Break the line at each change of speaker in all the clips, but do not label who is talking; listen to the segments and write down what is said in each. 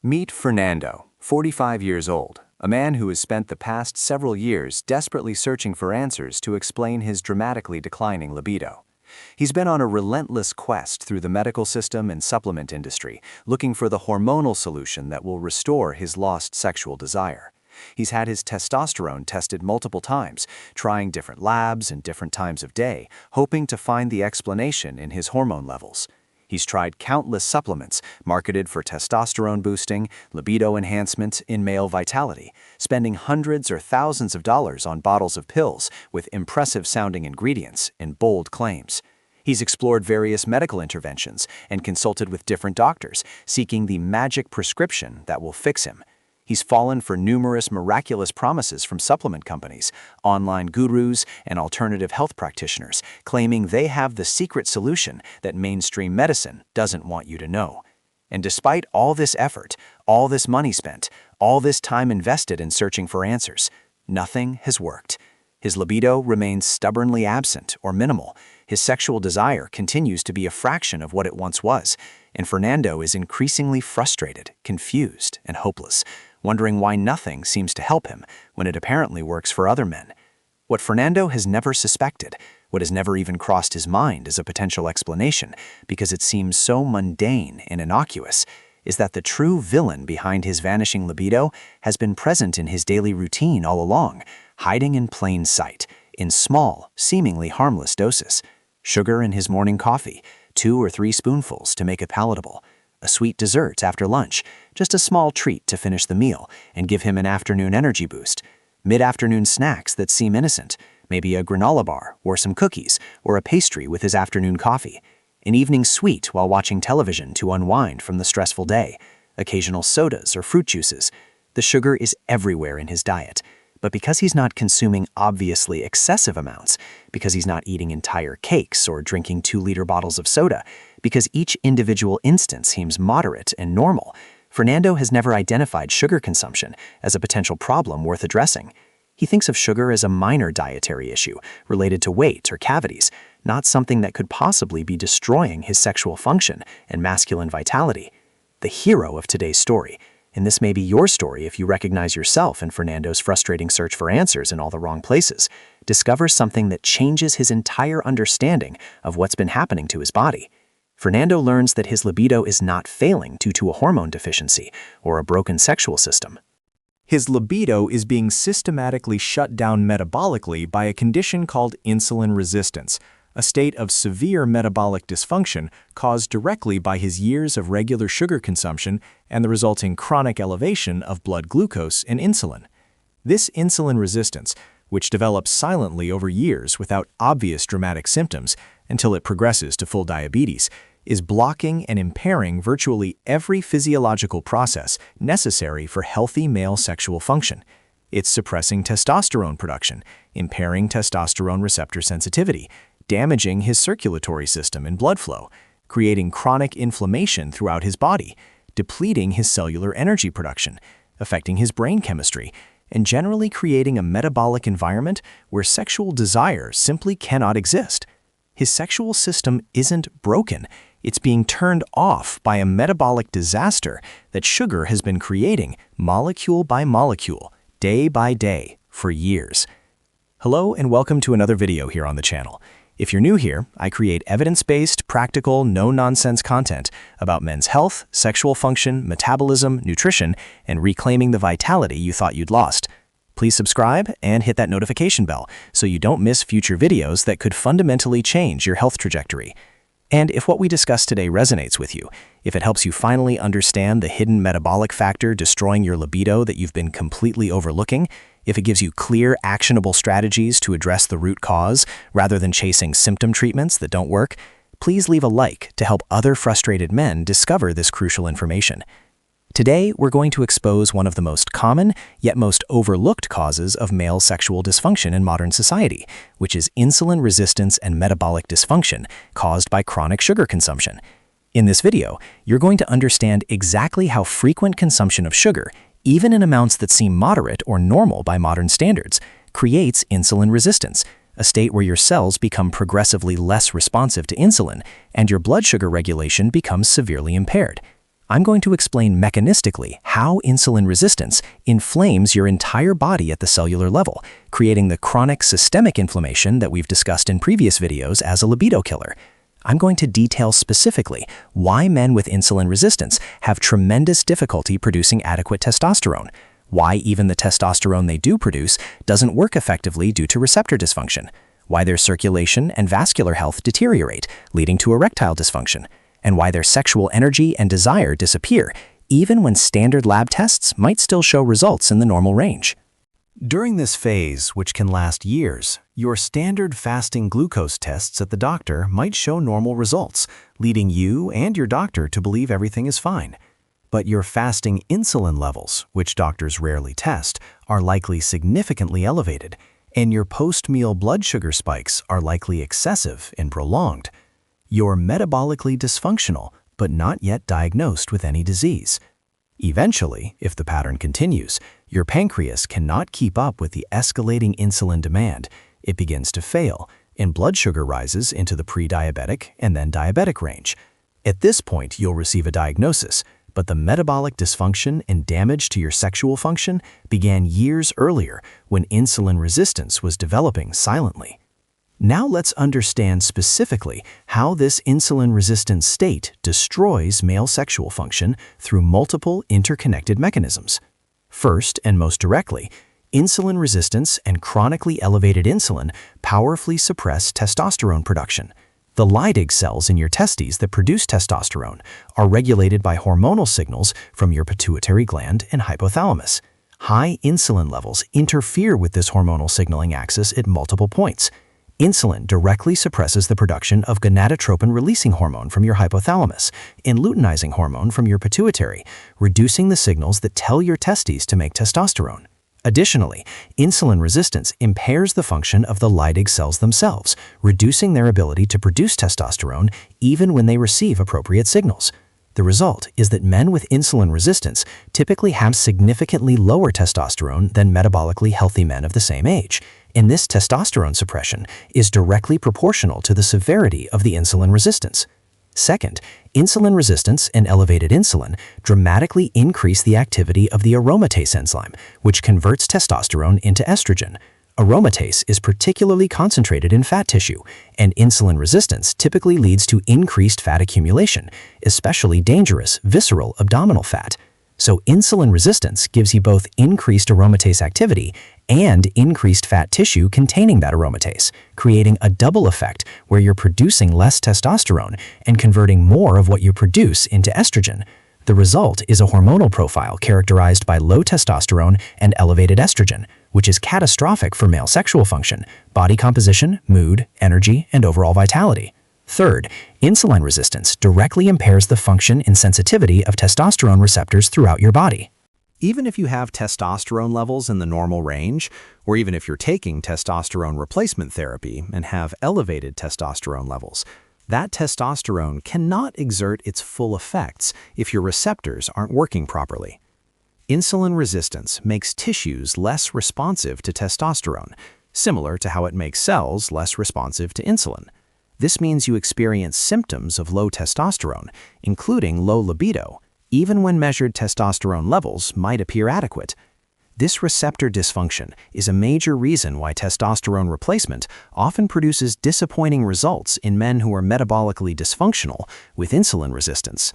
Meet Fernando, 45 years old, a man who has spent the past several years desperately searching for answers to explain his dramatically declining libido. He's been on a relentless quest through the medical system and supplement industry, looking for the hormonal solution that will restore his lost sexual desire. He's had his testosterone tested multiple times, trying different labs and different times of day, hoping to find the explanation in his hormone levels. He's tried countless supplements marketed for testosterone boosting, libido enhancement, in male vitality, spending hundreds or thousands of dollars on bottles of pills with impressive-sounding ingredients and bold claims. He's explored various medical interventions and consulted with different doctors, seeking the magic prescription that will fix him. He's fallen for numerous miraculous promises from supplement companies, online gurus, and alternative health practitioners, claiming they have the secret solution that mainstream medicine doesn't want you to know. And despite all this effort, all this money spent, all this time invested in searching for answers, nothing has worked. His libido remains stubbornly absent or minimal. His sexual desire continues to be a fraction of what it once was, and Fernando is increasingly frustrated, confused, and hopeless, wondering why nothing seems to help him when it apparently works for other men. What Fernando has never suspected, what has never even crossed his mind as a potential explanation, because it seems so mundane and innocuous, is that the true villain behind his vanishing libido has been present in his daily routine all along, hiding in plain sight, in small, seemingly harmless doses. Sugar in his morning coffee, 2 or 3 spoonfuls to make it palatable. A sweet dessert after lunch, just a small treat to finish the meal and give him an afternoon energy boost. Mid-afternoon snacks that seem innocent, maybe a granola bar or some cookies or a pastry with his afternoon coffee. An evening sweet while watching television to unwind from the stressful day. Occasional sodas or fruit juices. The sugar is everywhere in his diet. But because he's not consuming obviously excessive amounts, because he's not eating entire cakes or drinking 2-liter bottles of soda, because each individual instance seems moderate and normal, Fernando has never identified sugar consumption as a potential problem worth addressing. He thinks of sugar as a minor dietary issue related to weight or cavities, not something that could possibly be destroying his sexual function and masculine vitality. The hero of today's story, and this may be your story if you recognize yourself in Fernando's frustrating search for answers in all the wrong places, discovers something that changes his entire understanding of what's been happening to his body. Fernando learns that his libido is not failing due to a hormone deficiency or a broken sexual system.
His libido is being systematically shut down metabolically by a condition called insulin resistance, a state of severe metabolic dysfunction caused directly by his years of regular sugar consumption and the resulting chronic elevation of blood glucose and insulin. This insulin resistance, which develops silently over years without obvious dramatic symptoms until it progresses to full diabetes, is blocking and impairing virtually every physiological process necessary for healthy male sexual function. It's suppressing testosterone production, impairing testosterone receptor sensitivity, damaging his circulatory system and blood flow, creating chronic inflammation throughout his body, depleting his cellular energy production, affecting his brain chemistry, and generally creating a metabolic environment where sexual desire simply cannot exist. His sexual system isn't broken, it's being turned off by a metabolic disaster that sugar has been creating molecule by molecule, day by day, for years. Hello and welcome to another video here on the channel. If you're new here, I create evidence-based, practical, no-nonsense content about men's health, sexual function, metabolism, nutrition, and reclaiming the vitality you thought you'd lost. Please subscribe and hit that notification bell so you don't miss future videos that could fundamentally change your health trajectory. And if what we discussed today resonates with you, if it helps you finally understand the hidden metabolic factor destroying your libido that you've been completely overlooking, if it gives you clear, actionable strategies to address the root cause rather than chasing symptom treatments that don't work, please leave a like to help other frustrated men discover this crucial information. Today, we're going to expose one of the most common, yet most overlooked causes of male sexual dysfunction in modern society, which is insulin resistance and metabolic dysfunction caused by chronic sugar consumption. In this video, you're going to understand exactly how frequent consumption of sugar, even in amounts that seem moderate or normal by modern standards, creates insulin resistance, a state where your cells become progressively less responsive to insulin and your blood sugar regulation becomes severely impaired. I'm going to explain mechanistically how insulin resistance inflames your entire body at the cellular level, creating the chronic systemic inflammation that we've discussed in previous videos as a libido killer. I'm going to detail specifically why men with insulin resistance have tremendous difficulty producing adequate testosterone, why even the testosterone they do produce doesn't work effectively due to receptor dysfunction, why their circulation and vascular health deteriorate, leading to erectile dysfunction, and why their sexual energy and desire disappear, even when standard lab tests might still show results in the normal range. During this phase, which can last years, your standard fasting glucose tests at the doctor might show normal results, leading you and your doctor to believe everything is fine. But your fasting insulin levels, which doctors rarely test, are likely significantly elevated, and your post-meal blood sugar spikes are likely excessive and prolonged. You're metabolically dysfunctional, but not yet diagnosed with any disease. Eventually, if the pattern continues, your pancreas cannot keep up with the escalating insulin demand. It begins to fail, and blood sugar rises into the pre-diabetic and then diabetic range. At this point, you'll receive a diagnosis, but the metabolic dysfunction and damage to your sexual function began years earlier when insulin resistance was developing silently. Now let's understand specifically how this insulin-resistant state destroys male sexual function through multiple interconnected mechanisms. First, and most directly, insulin resistance and chronically elevated insulin powerfully suppress testosterone production. The Leydig cells in your testes that produce testosterone are regulated by hormonal signals from your pituitary gland and hypothalamus. High insulin levels interfere with this hormonal signaling axis at multiple points. Insulin directly suppresses the production of gonadotropin-releasing hormone from your hypothalamus and luteinizing hormone from your pituitary, reducing the signals that tell your testes to make testosterone. Additionally, insulin resistance impairs the function of the Leydig cells themselves, reducing their ability to produce testosterone even when they receive appropriate signals. The result is that men with insulin resistance typically have significantly lower testosterone than metabolically healthy men of the same age, and this testosterone suppression is directly proportional to the severity of the insulin resistance. Second, insulin resistance and elevated insulin dramatically increase the activity of the aromatase enzyme, which converts testosterone into estrogen. Aromatase is particularly concentrated in fat tissue, and insulin resistance typically leads to increased fat accumulation, especially dangerous visceral abdominal fat. So insulin resistance gives you both increased aromatase activity and increased fat tissue containing that aromatase, creating a double effect where you're producing less testosterone and converting more of what you produce into estrogen. The result is a hormonal profile characterized by low testosterone and elevated estrogen, which is catastrophic for male sexual function, body composition, mood, energy, and overall vitality. Third, insulin resistance directly impairs the function and sensitivity of testosterone receptors throughout your body. Even if you have testosterone levels in the normal range, or even if you're taking testosterone replacement therapy and have elevated testosterone levels, that testosterone cannot exert its full effects if your receptors aren't working properly. Insulin resistance makes tissues less responsive to testosterone, similar to how it makes cells less responsive to insulin. This means you experience symptoms of low testosterone, including low libido, even when measured testosterone levels might appear adequate. This receptor dysfunction is a major reason why testosterone replacement often produces disappointing results in men who are metabolically dysfunctional with insulin resistance.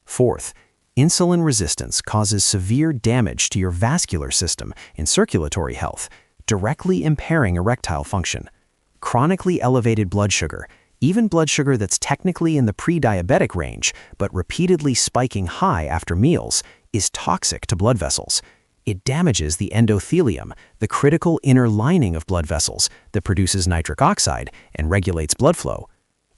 Fourth, insulin resistance causes severe damage to your vascular system and circulatory health, directly impairing erectile function. Chronically elevated blood sugar, even blood sugar that's technically in the pre-diabetic range but repeatedly spiking high after meals, is toxic to blood vessels. It damages the endothelium, the critical inner lining of blood vessels that produces nitric oxide and regulates blood flow.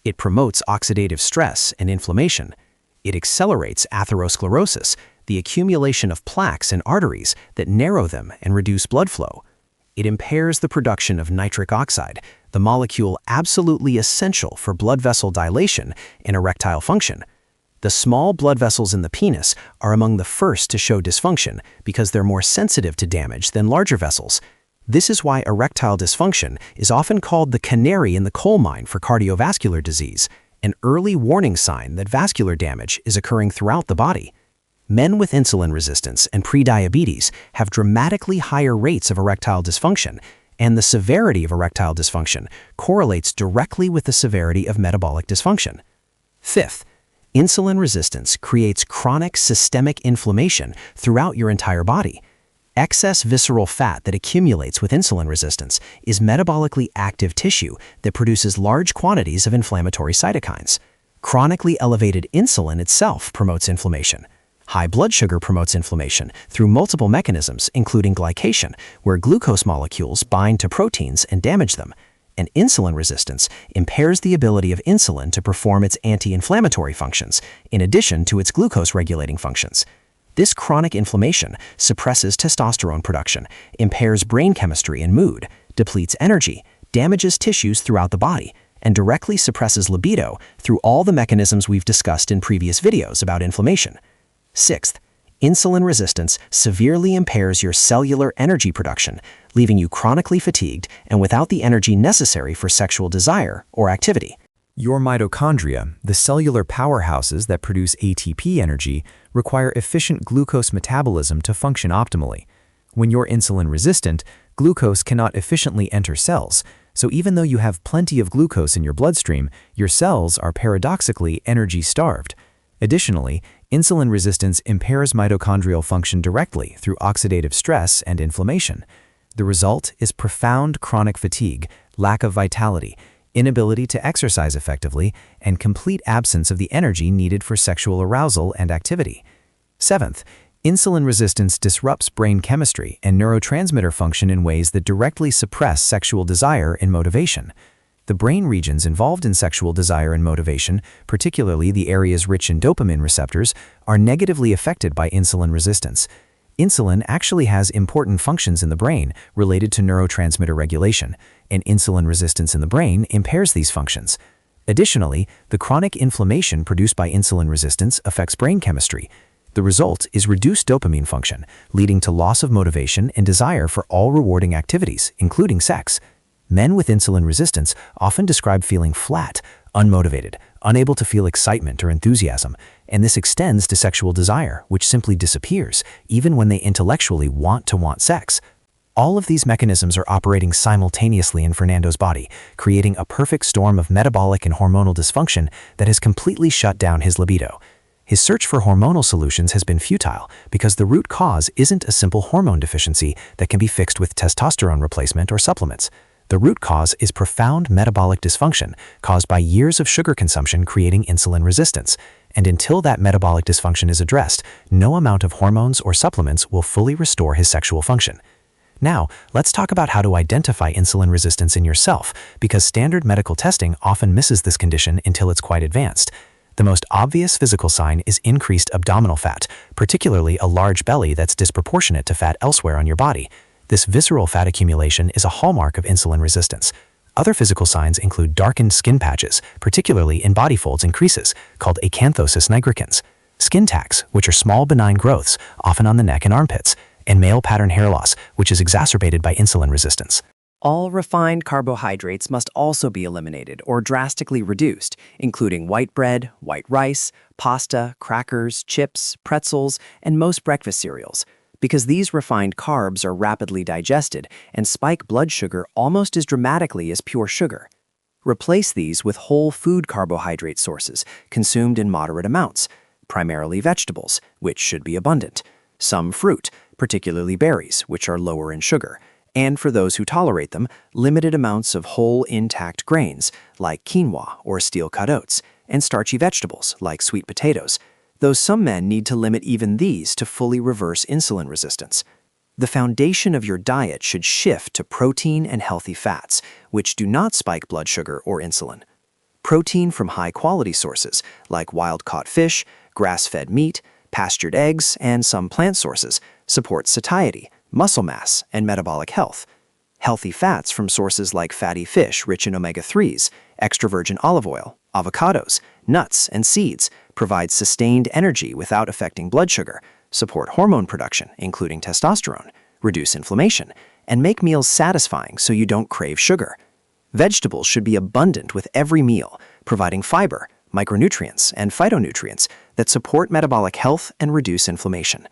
It promotes oxidative stress and inflammation. It accelerates atherosclerosis, the accumulation of plaques in arteries that narrow them and reduce blood flow. It impairs the production of nitric oxide, the molecule absolutely essential for blood vessel dilation and erectile function. The small blood vessels in the penis are among the first to show dysfunction because they're more sensitive to damage than larger vessels. This is why erectile dysfunction is often called the canary in the coal mine for cardiovascular disease, an early warning sign that vascular damage is occurring throughout the body. Men with insulin resistance and prediabetes have dramatically higher rates of erectile dysfunction, and the severity of erectile dysfunction correlates directly with the severity of metabolic dysfunction. Fifth, insulin resistance creates chronic systemic inflammation throughout your entire body. Excess visceral fat that accumulates with insulin resistance is metabolically active tissue that produces large quantities of inflammatory cytokines. Chronically elevated insulin itself promotes inflammation. High blood sugar promotes inflammation through multiple mechanisms, including glycation, where glucose molecules bind to proteins and damage them. And insulin resistance impairs the ability of insulin to perform its anti-inflammatory functions, in addition to its glucose-regulating functions. This chronic inflammation suppresses testosterone production, impairs brain chemistry and mood, depletes energy, damages tissues throughout the body, and directly suppresses libido through all the mechanisms we've discussed in previous videos about inflammation. Sixth, insulin resistance severely impairs your cellular energy production, leaving you chronically fatigued and without the energy necessary for sexual desire or activity.
Your mitochondria, the cellular powerhouses that produce ATP energy, require efficient glucose metabolism to function optimally. When you're insulin resistant, glucose cannot efficiently enter cells, so even though you have plenty of glucose in your bloodstream, your cells are paradoxically energy-starved. Additionally, insulin resistance impairs mitochondrial function directly through oxidative stress and inflammation. The result is profound chronic fatigue, lack of vitality, inability to exercise effectively, and complete absence of the energy needed for sexual arousal and activity. Seventh, insulin resistance disrupts brain chemistry and neurotransmitter function in ways that directly suppress sexual desire and motivation. The brain regions involved in sexual desire and motivation, particularly the areas rich in dopamine receptors, are negatively affected by insulin resistance. Insulin actually has important functions in the brain related to neurotransmitter regulation, and insulin resistance in the brain impairs these functions. Additionally, the chronic inflammation produced by insulin resistance affects brain chemistry. The result is reduced dopamine function, leading to loss of motivation and desire for all rewarding activities, including sex. Men with insulin resistance often describe feeling flat, unmotivated, unable to feel excitement or enthusiasm, and this extends to sexual desire, which simply disappears, even when they intellectually want sex. All of these mechanisms are operating simultaneously in Fernando's body, creating a perfect storm of metabolic and hormonal dysfunction that has completely shut down his libido. His search for hormonal solutions has been futile because the root cause isn't a simple hormone deficiency that can be fixed with testosterone replacement or supplements. The root cause is profound metabolic dysfunction caused by years of sugar consumption creating insulin resistance, and until that metabolic dysfunction is addressed, no amount of hormones or supplements will fully restore his sexual function. Now, let's talk about how to identify insulin resistance in yourself, because standard medical testing often misses this condition until it's quite advanced. The most obvious physical sign is increased abdominal fat, particularly a large belly that's disproportionate to fat elsewhere on your body. This visceral fat accumulation is a hallmark of insulin resistance. Other physical signs include darkened skin patches, particularly in body folds and creases, called acanthosis nigricans, skin tacks, which are small benign growths, often on the neck and armpits, and male pattern hair loss, which is exacerbated by insulin resistance.
All refined carbohydrates must also be eliminated or drastically reduced, including white bread, white rice, pasta, crackers, chips, pretzels, and most breakfast cereals, because these refined carbs are rapidly digested and spike blood sugar almost as dramatically as pure sugar. Replace these with whole food carbohydrate sources consumed in moderate amounts, primarily vegetables, which should be abundant, some fruit, particularly berries, which are lower in sugar, and for those who tolerate them, limited amounts of whole intact grains like quinoa or steel-cut oats, and starchy vegetables like sweet potatoes, though some men need to limit even these to fully reverse insulin resistance. The foundation of your diet should shift to protein and healthy fats, which do not spike blood sugar or insulin. Protein from high-quality sources like wild-caught fish, grass-fed meat, pastured eggs, and some plant sources support satiety, muscle mass, and metabolic health. Healthy fats from sources like fatty fish rich in omega-3s, extra virgin olive oil, avocados, nuts, and seeds provide sustained energy without affecting blood sugar, support hormone production, including testosterone, reduce inflammation, and make meals satisfying so you don't crave sugar. Vegetables should be abundant with every meal, providing fiber, micronutrients, and phytonutrients that support metabolic health and reduce inflammation.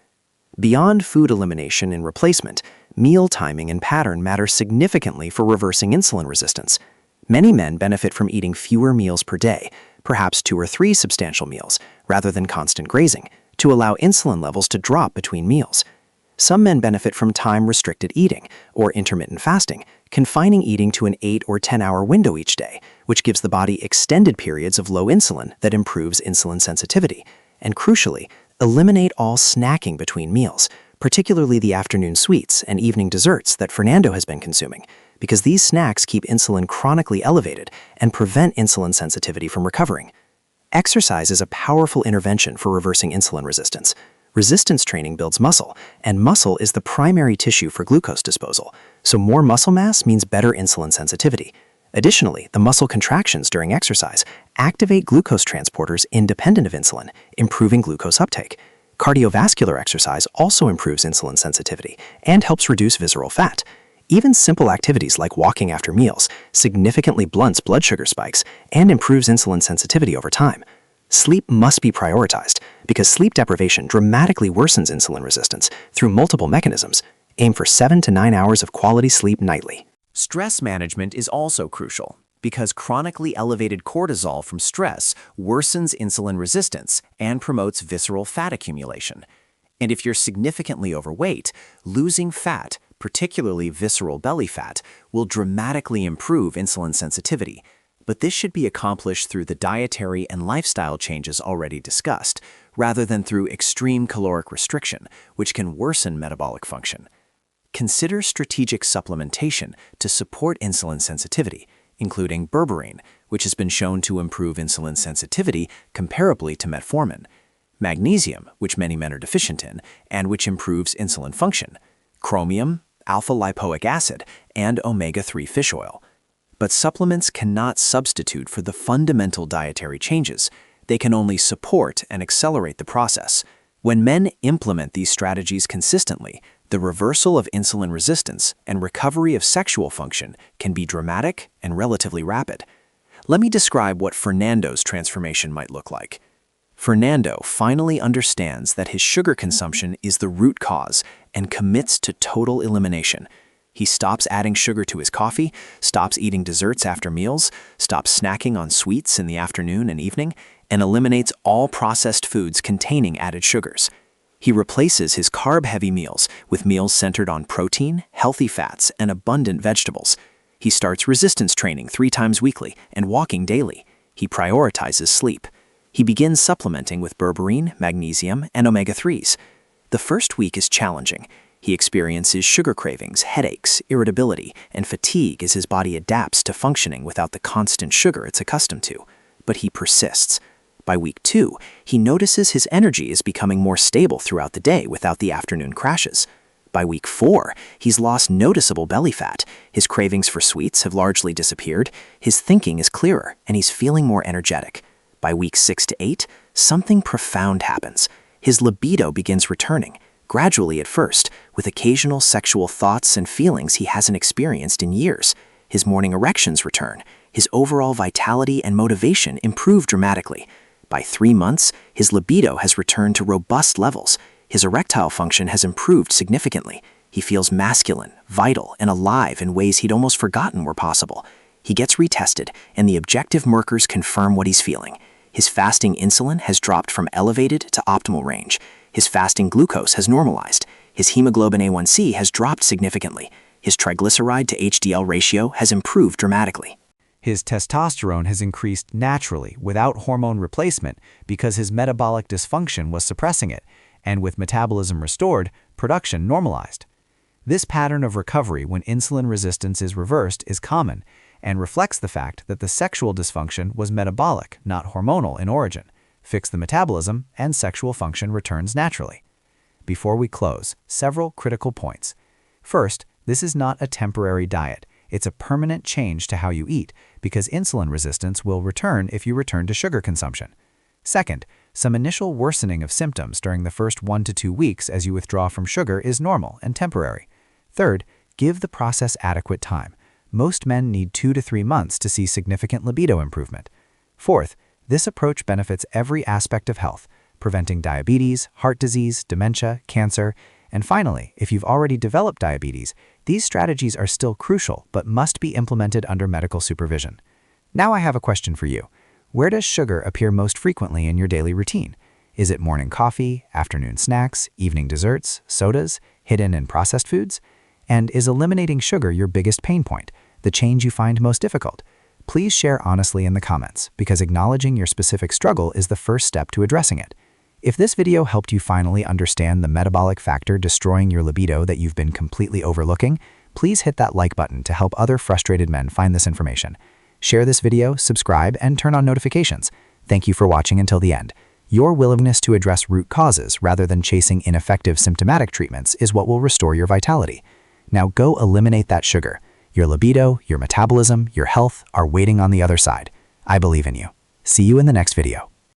Beyond food elimination and replacement, meal timing and pattern matter significantly for reversing insulin resistance. Many men benefit from eating fewer meals per day, perhaps 2 or 3 substantial meals, rather than constant grazing, to allow insulin levels to drop between meals. Some men benefit from time-restricted eating, or intermittent fasting, confining eating to an 8 or 10-hour window each day, which gives the body extended periods of low insulin that improves insulin sensitivity. And crucially, eliminate all snacking between meals, particularly the afternoon sweets and evening desserts that Fernando has been consuming, because these snacks keep insulin chronically elevated and prevent insulin sensitivity from recovering. Exercise is a powerful intervention for reversing insulin resistance. Resistance training builds muscle, and muscle is the primary tissue for glucose disposal, so more muscle mass means better insulin sensitivity. Additionally, the muscle contractions during exercise activate glucose transporters independent of insulin, improving glucose uptake. Cardiovascular exercise also improves insulin sensitivity and helps reduce visceral fat. Even simple activities like walking after meals significantly blunts blood sugar spikes and improves insulin sensitivity over time. Sleep must be prioritized because sleep deprivation dramatically worsens insulin resistance through multiple mechanisms. Aim for 7 to 9 hours of quality sleep nightly.
Stress management is also crucial because chronically elevated cortisol from stress worsens insulin resistance and promotes visceral fat accumulation. And if you're significantly overweight, losing fat, particularly visceral belly fat, will dramatically improve insulin sensitivity. But this should be accomplished through the dietary and lifestyle changes already discussed, rather than through extreme caloric restriction, which can worsen metabolic function. Consider strategic supplementation to support insulin sensitivity, including berberine, which has been shown to improve insulin sensitivity comparably to metformin, magnesium, which many men are deficient in, and which improves insulin function, chromium, alpha-lipoic acid, and omega-3 fish oil. But supplements cannot substitute for the fundamental dietary changes. They can only support and accelerate the process. When men implement these strategies consistently, the reversal of insulin resistance and recovery of sexual function can be dramatic and relatively rapid. Let me describe what Fernando's transformation might look like. Fernando finally understands that his sugar consumption is the root cause and commits to total elimination. He stops adding sugar to his coffee, stops eating desserts after meals, stops snacking on sweets in the afternoon and evening, and eliminates all processed foods containing added sugars. He replaces his carb-heavy meals with meals centered on protein, healthy fats, and abundant vegetables. He starts resistance training 3 times weekly and walking daily. He prioritizes sleep. He begins supplementing with berberine, magnesium, and omega-3s. The first week is challenging. He experiences sugar cravings, headaches, irritability, and fatigue as his body adapts to functioning without the constant sugar it's accustomed to. But he persists. By week 2, he notices his energy is becoming more stable throughout the day without the afternoon crashes. By week 4, he's lost noticeable belly fat, his cravings for sweets have largely disappeared, his thinking is clearer, and he's feeling more energetic. By weeks 6 to 8, something profound happens. His libido begins returning, gradually at first, with occasional sexual thoughts and feelings he hasn't experienced in years. His morning erections return. His overall vitality and motivation improve dramatically. By 3 months, his libido has returned to robust levels. His erectile function has improved significantly. He feels masculine, vital, and alive in ways he'd almost forgotten were possible. He gets retested, and the objective markers confirm what he's feeling. His fasting insulin has dropped from elevated to optimal range. His fasting glucose has normalized. His hemoglobin A1C has dropped significantly. His triglyceride to HDL ratio has improved dramatically.
His testosterone has increased naturally without hormone replacement because his metabolic dysfunction was suppressing it, and with metabolism restored, production normalized. This pattern of recovery when insulin resistance is reversed is common and reflects the fact that the sexual dysfunction was metabolic, not hormonal in origin. Fix the metabolism, and sexual function returns naturally. Before we close, several critical points. First, this is not a temporary diet. It's a permanent change to how you eat because insulin resistance will return if you return to sugar consumption. Second, some initial worsening of symptoms during the first 1 to 2 weeks as you withdraw from sugar is normal and temporary. Third, give the process adequate time. Most men need 2 to 3 months to see significant libido improvement. Fourth, This approach benefits every aspect of health, preventing diabetes, heart disease, dementia, cancer, and finally, if you've already developed diabetes, these strategies are still crucial but must be implemented under medical supervision. Now I have a question for you. Where does sugar appear most frequently in your daily routine? Is it morning coffee, afternoon snacks, evening desserts, sodas, hidden in processed foods? And is eliminating sugar your biggest pain point, the change you find most difficult? Please share honestly in the comments, because acknowledging your specific struggle is the first step to addressing it. If this video helped you finally understand the metabolic factor destroying your libido that you've been completely overlooking, please hit that like button to help other frustrated men find this information. Share this video, subscribe, and turn on notifications. Thank you for watching until the end. Your willingness to address root causes rather than chasing ineffective symptomatic treatments is what will restore your vitality. Now go eliminate that sugar. Your libido, your metabolism, your health are waiting on the other side. I believe in you. See you in the next video.